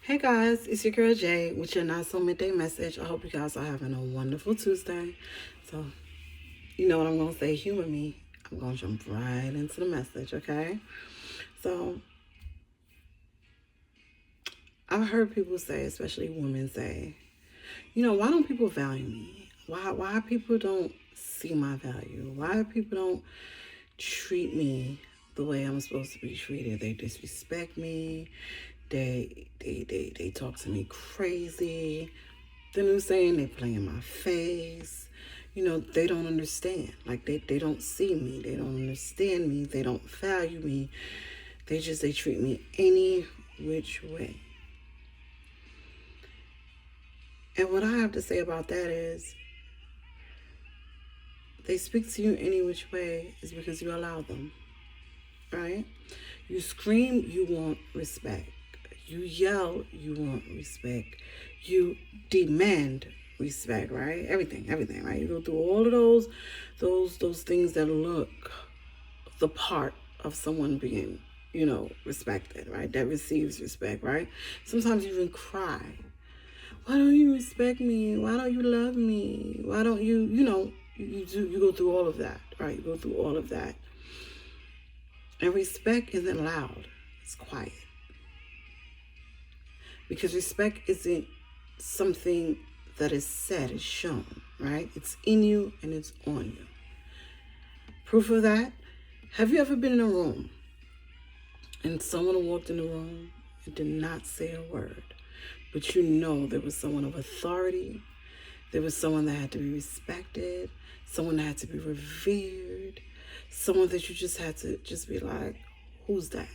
Hey guys, it's your girl Jay with your Not-so-midday message. I hope you guys are having a wonderful Tuesday. So, you know what I'm going to say, humor me. I'm going to jump right into the message, okay? So, I've heard people say, especially women say, why don't people value me? Why people don't see my value? Why people don't treat me the way I'm supposed to be treated? They disrespect me. They talk to me crazy. Then I'm saying they play in my face. They don't understand. Like they don't see me. They don't understand me. They don't value me. They treat me any which way. And what I have to say about that is they speak to you any which way is because you allow them. Right? You scream, you want respect. You yell, you want respect. You demand respect, right? Everything, right? You go through all of those things that look the part of someone being, respected, right? That receives respect, right? Sometimes you even cry. Why don't you respect me? Why don't you love me? Why don't you, you go through all of that, right? You go through all of that. And respect isn't loud, it's quiet. Because respect isn't something that is said, it's shown, right? It's in you and it's on you. Proof of that, have you ever been in a room and someone walked in the room and did not say a word, but there was someone of authority, there was someone that had to be respected, someone that had to be revered, someone that you just had to just be like, who's that?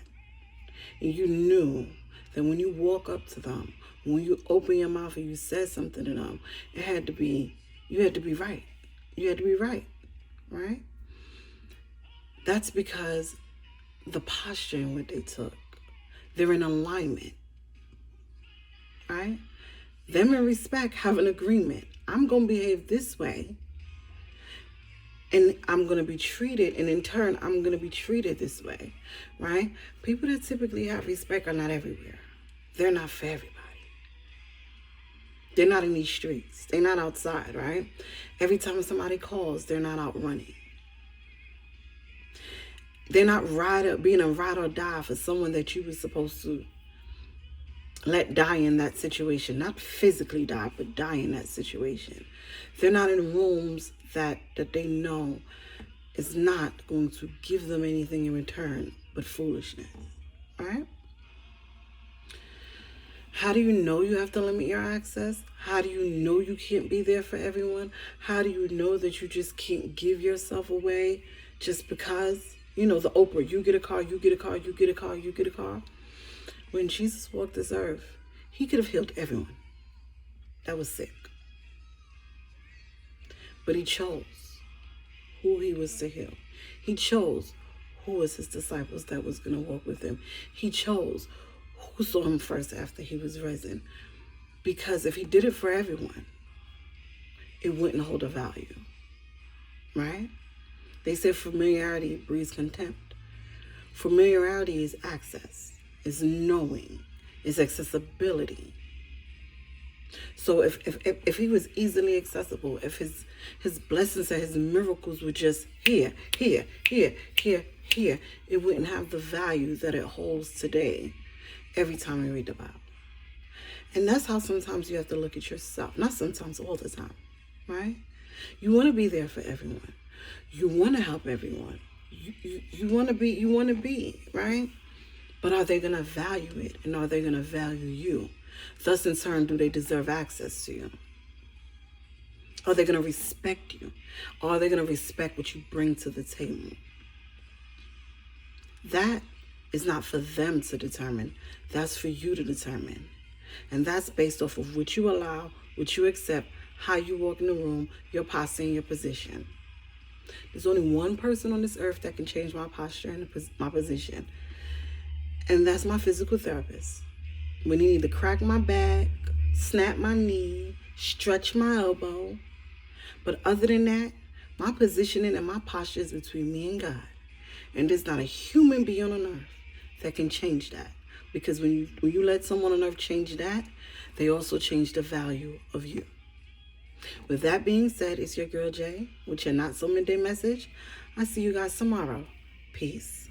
And you knew that when you walk up to them, when you open your mouth and you said something to them, you had to be right. You had to be right, right? That's because the posture in what they took, they're in alignment, right? Them in respect have an agreement. I'm going to behave this way, and I'm going to be treated, and in turn, I'm going to be treated this way, right? People that typically have respect are not everywhere. They're not for everybody. They're not in these streets. They're not outside, right? Every time somebody calls, they're not out running. They're not being a ride or die for someone that you were supposed to let die in that situation. Not physically die, but die in that situation. They're not in rooms that they know is not going to give them anything in return but foolishness, right? How do you know you have to limit your access? How do you know you can't be there for everyone? How do you know that you just can't give yourself away just because? The Oprah, you get a car, you get a car, you get a car, you get a car. When Jesus walked this earth, he could have healed everyone that was sick. But he chose who he was to heal. He chose who was his disciples that was going to walk with him. He chose who saw him first after he was risen. Because if he did it for everyone, it wouldn't hold a value, right? They said familiarity breeds contempt. Familiarity is access, is knowing, is accessibility. So if he was easily accessible, if his blessings and his miracles were just here, it wouldn't have the value that it holds today every time we read the Bible. And that's how sometimes you have to look at yourself. Not sometimes, all the time, right? You want to be there for everyone. You want to help everyone. You want to be, right? But are they going to value it? And are they going to value you? Thus, in turn, do they deserve access to you? Are they going to respect you? Or are they going to respect what you bring to the table? That is not for them to determine. That's for you to determine. And that's based off of what you allow, what you accept, how you walk in the room, your posture and your position. There's only one person on this earth that can change my posture and my position. And that's my physical therapist. When you need to crack my back, snap my knee, stretch my elbow. But other than that, my positioning and my posture is between me and God. And there's not a human being on earth that can change that. Because when you let someone on earth change that, they also change the value of you. With that being said, it's your girl Jay with your Not So Midday message. I'll see you guys tomorrow. Peace.